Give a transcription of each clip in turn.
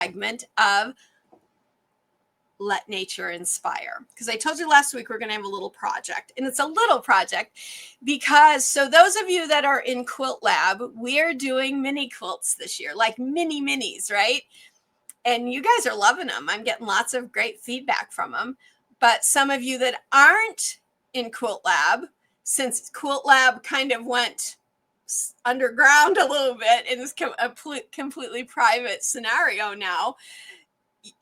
segment of Let Nature Inspire, because I told you last week we're going to have a little project, and it's a little project because, so those of you that are in Quilt Lab, we are doing mini quilts this year, like mini minis, right? And you guys are loving them. I'm getting lots of great feedback from them. But some of you that aren't in Quilt Lab, since Quilt Lab kind of went underground a little bit and is a completely private scenario now,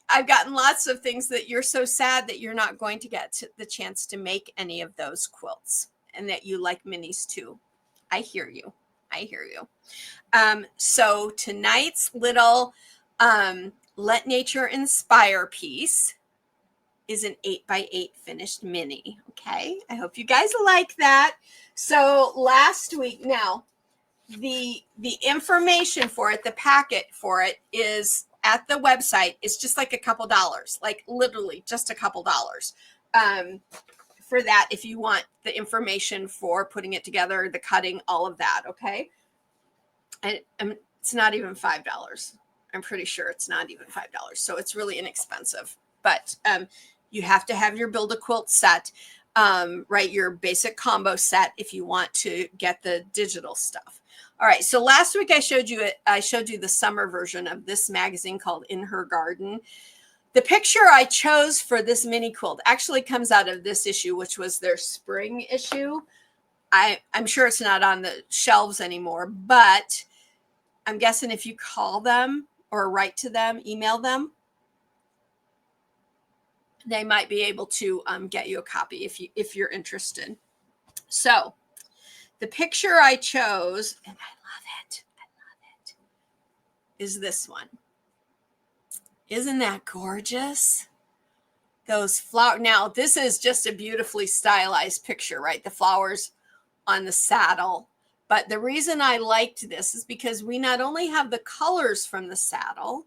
I've gotten lots of things that you're so sad that you're not going to get the chance to make any of those quilts, and that you like minis too. I hear you. I hear you. So tonight's little Let Nature Inspire piece is an 8x8 finished mini. Okay. I hope you guys like that. So last week, now the information for it, the packet for it is at the website. It's just like a couple dollars, like literally just a couple dollars for that. If you want the information for putting it together, the cutting, all of that. Okay. And it's not even $5. I'm pretty sure it's not even $5. So it's really inexpensive, but you have to have your Build a Quilt set, right? Your basic combo set if you want to get the digital stuff. All right. So last week I showed you the summer version of this magazine called In Her Garden. The picture I chose for this mini quilt actually comes out of this issue, which was their spring issue. I'm sure it's not on the shelves anymore, but I'm guessing if you call them or write to them, email them, they might be able to get you a copy if you're interested. So the picture I chose, and I love it, is this one. Isn't that gorgeous? Those flowers. Now, this is just a beautifully stylized picture, right? The flowers on the saddle. But the reason I liked this is because we not only have the colors from the saddle,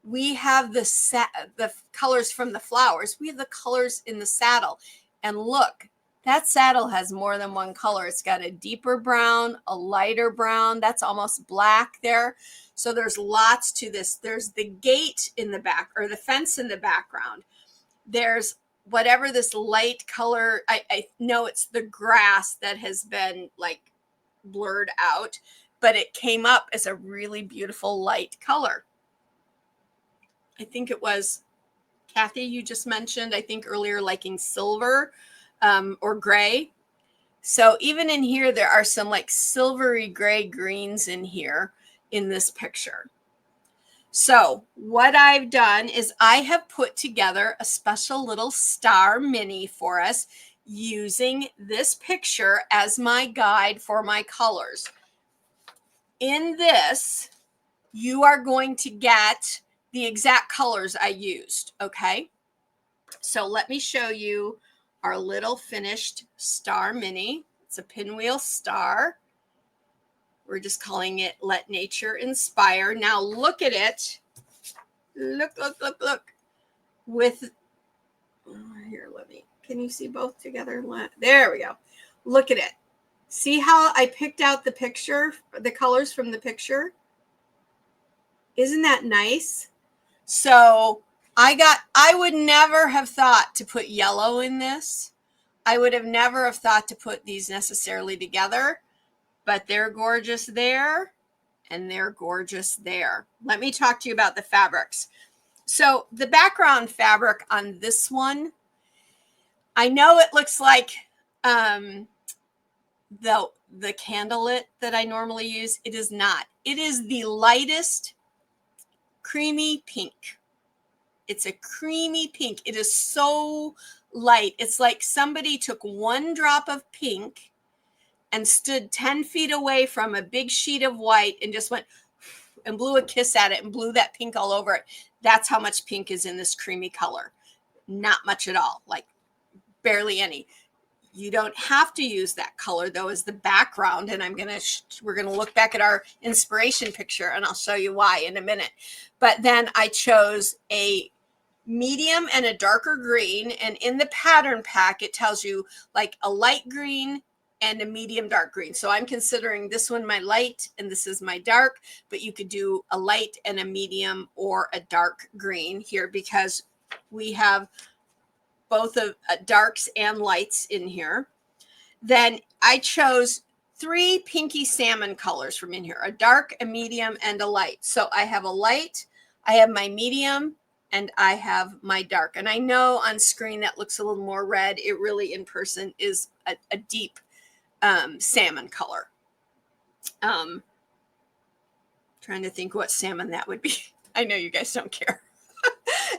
we have the colors from the flowers. We have the colors in the saddle. And look, that saddle has more than one color. It's got a deeper brown, a lighter brown. That's almost black there. So there's lots to this. There's the gate in the back, or the fence in the background. There's whatever this light color. I know it's the grass that has been like blurred out, but it came up as a really beautiful light color. I think it was Kathy, you just mentioned, I think earlier, liking silver or gray. So even in here, there are some like silvery gray greens in here in this picture. So what I've done is I have put together a special little star mini for us using this picture as my guide for my colors. In this, you are going to get the exact colors I used, okay? So let me show you our little finished star mini. It's a pinwheel star. We're just calling it Let Nature Inspire. Now look at it. Look. With, here, can you see both together? There we go. Look at it. See how I picked out the picture, the colors from the picture? Isn't that nice? So I would never have thought to put yellow in this. I would have never have thought to put these necessarily together, but they're gorgeous there and they're gorgeous there. Let me talk to you about the fabrics. So the background fabric on this one, I know it looks like the candlelit that I normally use. It is not. It is the lightest creamy pink. It's a creamy pink. It is so light. It's like somebody took one drop of pink and stood 10 feet away from a big sheet of white and just went and blew a kiss at it and blew that pink all over it. That's how much pink is in this creamy color. Not much at all, like barely any. You don't have to use that color though as the background. And we're going to look back at our inspiration picture and I'll show you why in a minute. But then I chose a medium and a darker green. And in the pattern pack, it tells you like a light green, and a medium dark green. So I'm considering this one my light and this is my dark, but you could do a light and a medium or a dark green here because we have both of darks and lights in here. Then I chose 3 pinky salmon colors from in here, a dark, a medium, and a light. So I have a light, I have my medium, and I have my dark. And I know on screen that looks a little more red. It really in person is a deep salmon color. Trying to think what salmon that would be. I know you guys don't care.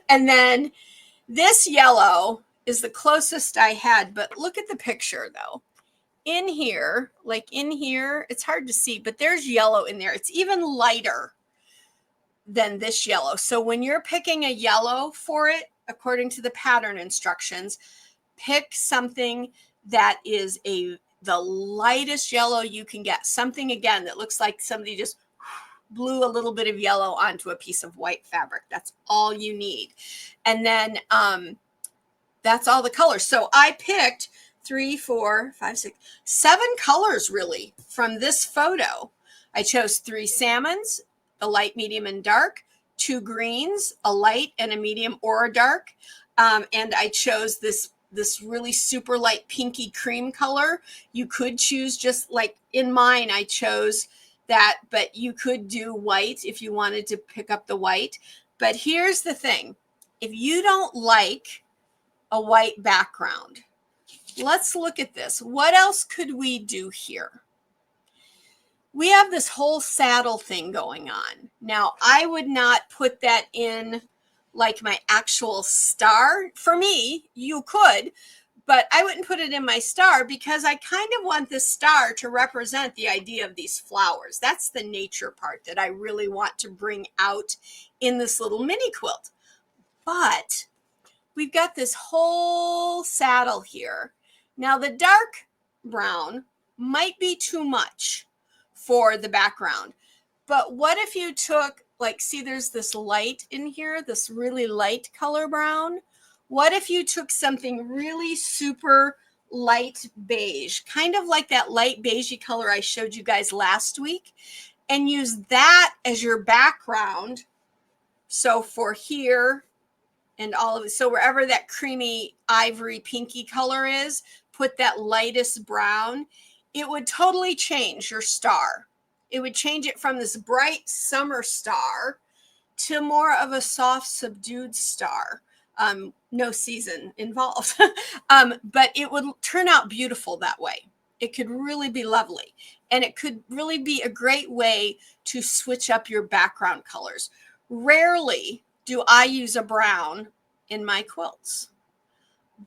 And then this yellow is the closest I had, but look at the picture though. In here, like in here, it's hard to see, but there's yellow in there. It's even lighter than this yellow. So when you're picking a yellow for it, according to the pattern instructions, pick something that is the lightest yellow you can get. Something, again, that looks like somebody just blew a little bit of yellow onto a piece of white fabric. That's all you need. And then that's all the colors. So I picked 3, 4, 5, 6, 7 colors really from this photo. I chose 3 salmons, a light, medium, and dark, 2 greens, a light and a medium or a dark. And I chose this really super light pinky cream color. You could choose, just like in mine, I chose that, but you could do white if you wanted to pick up the white. But here's the thing. If you don't like a white background, let's look at this. What else could we do here? We have this whole saddle thing going on. Now, I would not put that in like my actual star. For me, you could, but I wouldn't put it in my star because I kind of want this star to represent the idea of these flowers. That's the nature part that I really want to bring out in this little mini quilt. But we've got this whole saddle here. Now the dark brown might be too much for the background, but what if you took, like, see there's this light in here, this really light color brown. What if you took something really super light beige, kind of like that light beigey color I showed you guys last week, and use that as your background? So for here and all of it, so wherever that creamy ivory pinky color is, put that lightest brown. It would totally change your star. It would change it from this bright summer star to more of a soft, subdued star. No season involved, but it would turn out beautiful that way. It could really be lovely. And it could really be a great way to switch up your background colors. Rarely do I use a brown in my quilts,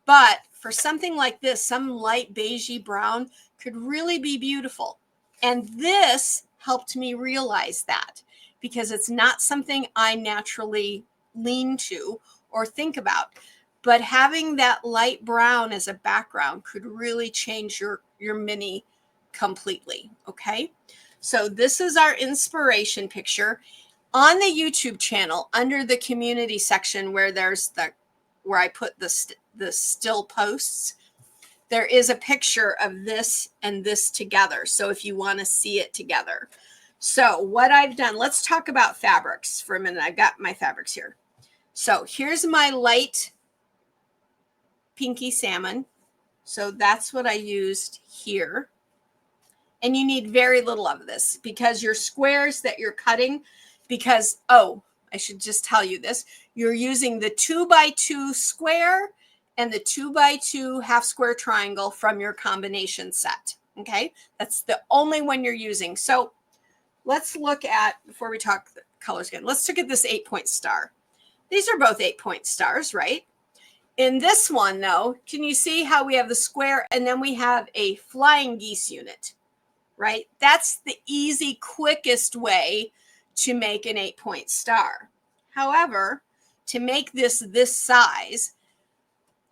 but for something like this, some light beigey brown could really be beautiful. And this helped me realize that, because it's not something I naturally lean to or think about. But having that light brown as a background could really change your mini completely. Okay, so this is our inspiration picture. On the YouTube channel, under the community section where there's where I put the still posts, there is a picture of this and this together. So if you want to see it together. So what I've done, let's talk about fabrics for a minute. I've got my fabrics here. So here's my light pinky salmon. So that's what I used here. And you need very little of this because your squares that you're cutting, because, oh, I should just tell you this, you're using the 2x2 square and the 2x2 half square triangle from your combination set. Okay, that's the only one you're using. So let's look at, before we talk the colors again, let's look at this 8-point star. These are both 8-point stars, right? In this one, though, can you see how we have the square and then we have a flying geese unit, right? That's the easy, quickest way to make an 8-point star. However, to make this size,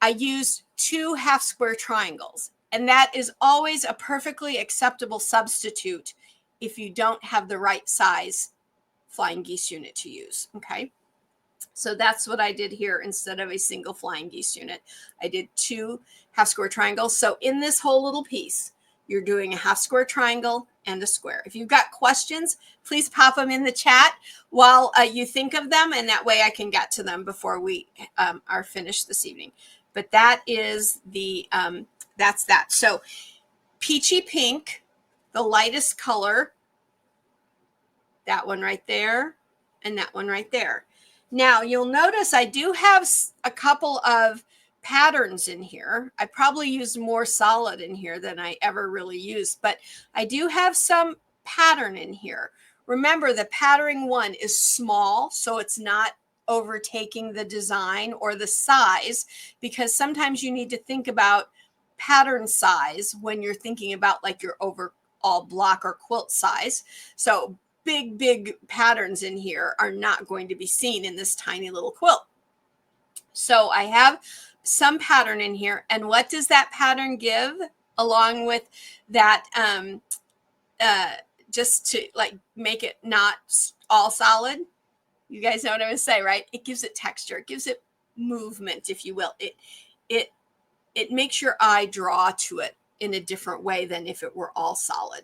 I used 2 half square triangles, and that is always a perfectly acceptable substitute if you don't have the right size flying geese unit to use. Okay, so that's what I did here. Instead of a single flying geese unit, I did 2 half square triangles. So in this whole little piece, you're doing a half square triangle and a square. If you've got questions, please pop them in the chat while you think of them, and that way I can get to them before we are finished this evening. But that is the, that's that. So peachy pink, the lightest color, that one right there, and that one right there. Now you'll notice I do have a couple of patterns in here. I probably used more solid in here than I ever really used, but I do have some pattern in here. Remember, the patterning one is small, so it's not overtaking the design or the size, because sometimes you need to think about pattern size when you're thinking about like your overall block or quilt size. So big patterns in here are not going to be seen in this tiny little quilt. So I have some pattern in here. And what does that pattern give along with that, just to like make it not all solid? You guys know what I'm going to say, right? It gives it texture. It gives it movement, if you will. It makes your eye draw to it in a different way than if it were all solid.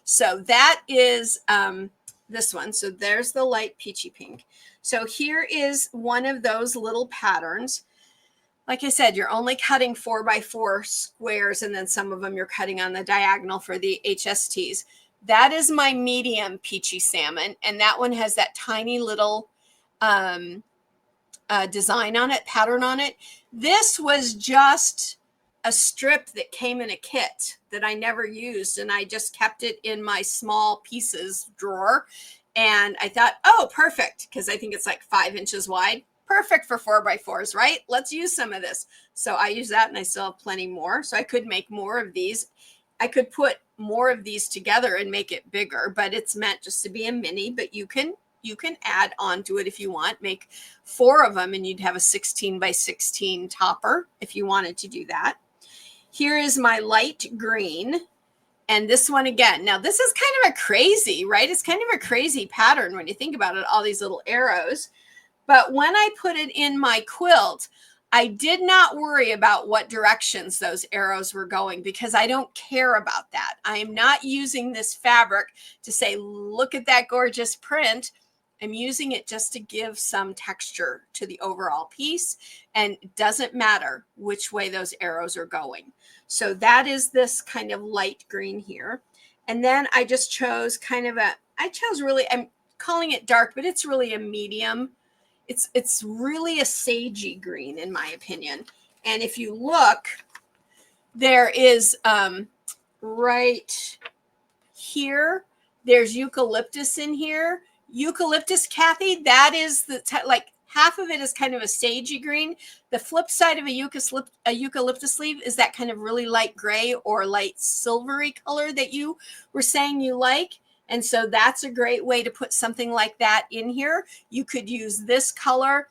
So that is this one. So there's the light peachy pink. So here is one of those little patterns. Like I said, you're only cutting 4x4 squares, and then some of them you're cutting on the diagonal for the HSTs. That is my medium peachy salmon, and that one has that tiny little design on it, pattern on it. This was just a strip that came in a kit that I never used, and I just kept it in my small pieces drawer. And I thought, oh, perfect, because I think it's like 5 inches wide. Perfect for 4x4s, right? Let's use some of this. So I use that, and I still have plenty more. So I could make more of these. I could put more of these together and make it bigger, but it's meant just to be a mini. But you can add on to it if you want. Make 4 of them, and you'd have a 16x16 topper if you wanted to do that. Here is my light green. And this one again. Now, this is kind of a crazy, right? It's kind of a crazy pattern when you think about it, all these little arrows. But when I put it in my quilt, I did not worry about what directions those arrows were going, because I don't care about that. I am not using this fabric to say, look at that gorgeous print. I'm using it just to give some texture to the overall piece, and it doesn't matter which way those arrows are going. So that is this kind of light green here. And then I just chose kind of I'm calling it dark, but it's really a medium. It's really a sagey green in my opinion. And if you look, there is right here, there's eucalyptus in here. Eucalyptus, Kathy, that is like half of it is kind of a sagey green. The flip side of a eucalyptus leaf is that kind of really light gray or light silvery color that you were saying you like. And so that's a great way to put something like that in here. You could use this color,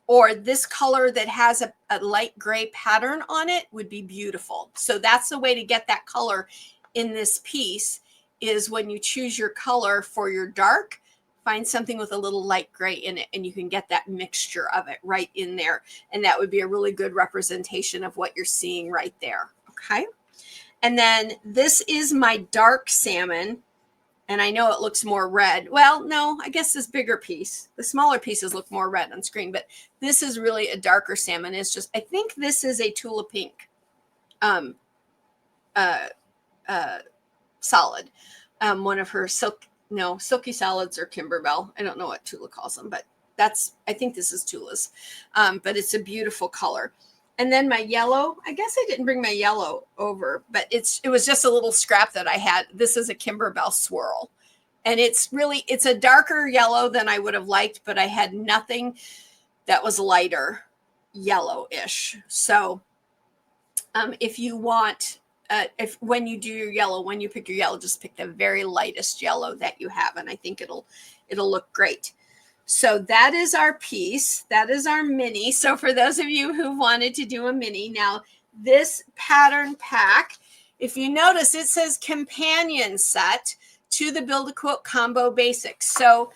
or this color that has a light gray pattern on it would be beautiful. So that's the way to get that color in this piece, is when you choose your color for your dark, find something with a little light gray in it, and you can get that mixture of it right in there. And that would be a really good representation of what you're seeing right there. Okay. And then this is my dark salmon. And I know it looks more red. Well, no, I guess this bigger piece, the smaller pieces look more red on screen, but this is really a darker salmon. It's just, I think this is a Tula Pink solid. One of her silky solids or Kimberbell. I don't know what Tula calls them, but I think this is Tula's. But it's a beautiful color. And then my yellow, I guess I didn't bring my yellow over, but it was just a little scrap that I had. This is a Kimberbell swirl. And it's a darker yellow than I would have liked, but I had nothing that was lighter yellowish. So if you want, when you do your yellow, when you pick your yellow, just pick the very lightest yellow that you have. And I think it'll look great. So that is our piece. That is our mini. So for those of you who wanted to do a mini, now this pattern pack, if you notice, it says companion set to the Build a Quilt Combo Basics. So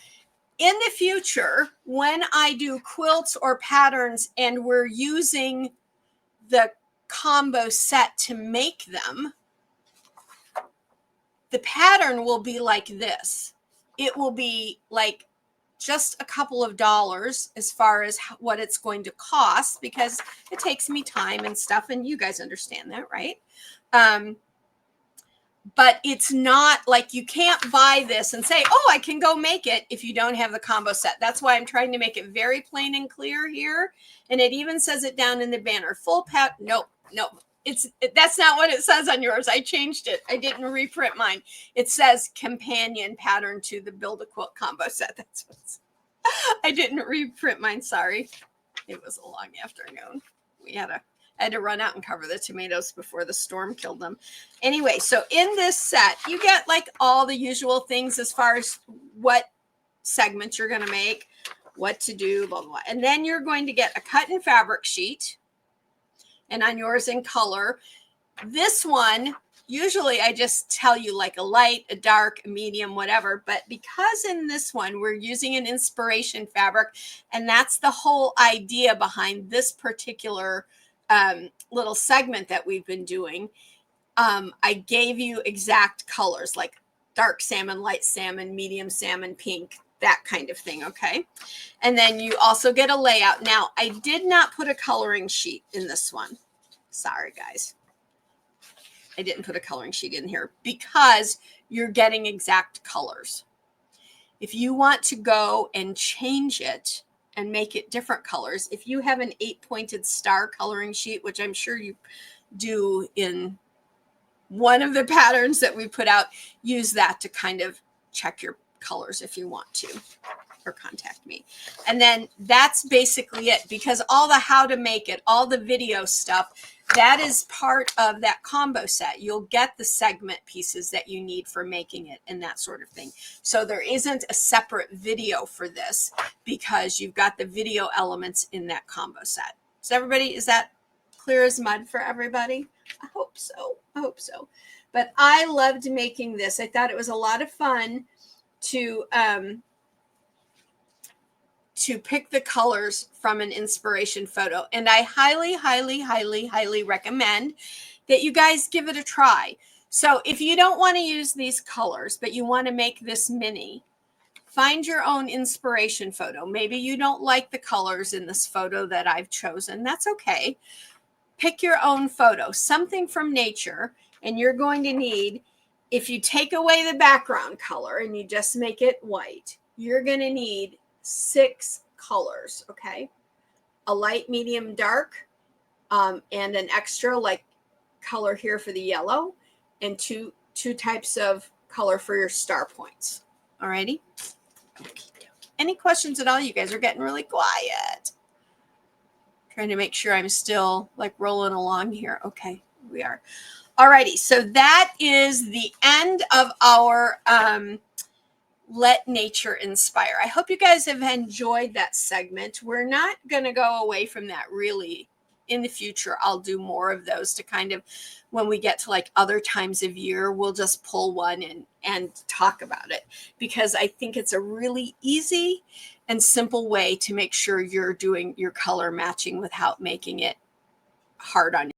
in the future, when I do quilts or patterns and we're using the combo set to make them, the pattern will be like this. It will be like just a couple of dollars as far as what it's going to cost, because it takes me time and stuff, and you guys understand that, right? But it's not like you can't buy this and say, oh, I can go make it if you don't have the combo set. That's why I'm trying to make it very plain and clear here. And it even says it down in the banner. Full pat. Nope. That's not what it says on yours. I changed it. I didn't reprint mine. It says companion pattern to the Build a Quilt combo set. That's what's, I didn't reprint mine. Sorry. It was a long afternoon. I had to run out and cover the tomatoes before the storm killed them. Anyway, so in this set, you get like all the usual things as far as what segments you're going to make, what to do, blah, blah, blah. And then you're going to get a cut and fabric sheet. And on yours in color. This one, usually I just tell you like a light, a dark, a medium, whatever. But because in this one, we're using an inspiration fabric, and that's the whole idea behind this particular little segment that we've been doing. I gave you exact colors like dark salmon, light salmon, medium salmon, pink, that kind of thing. Okay. And then you also get a layout. Now, I did not put a coloring sheet in this one. Sorry, guys. I didn't put a coloring sheet in here because you're getting exact colors. If you want to go and change it and make it different colors, if you have an 8-pointed star coloring sheet, which I'm sure you do in one of the patterns that we put out, use that to kind of check your colors if you want to, or contact me. And then that's basically it, because all the how to make it, all the video stuff, that is part of that combo set. You'll get the segment pieces that you need for making it and that sort of thing. So there isn't a separate video for this because you've got the video elements in that combo set. So everybody, is that clear as mud for everybody? I hope so. I hope so. But I loved making this. I thought it was a lot of fun to pick the colors from an inspiration photo. And I highly, highly, highly, highly recommend that you guys give it a try. So if you don't want to use these colors, but you want to make this mini, find your own inspiration photo. Maybe you don't like the colors in this photo that I've chosen. That's okay. Pick your own photo, something from nature, and you're going to need, if you take away the background color and you just make it white, you're going to need 6 colors, okay? A light, medium, dark, and an extra like color here for the yellow, and two types of color for your star points. Alrighty. Any questions at all? You guys are getting really quiet. Trying to make sure I'm still like rolling along here. Okay, we are. Alrighty, so that is the end of our Let Nature Inspire. I hope you guys have enjoyed that segment. We're not going to go away from that really. In the future, I'll do more of those to kind of, when we get to like other times of year, we'll just pull one and talk about it, because I think it's a really easy and simple way to make sure you're doing your color matching without making it hard on you.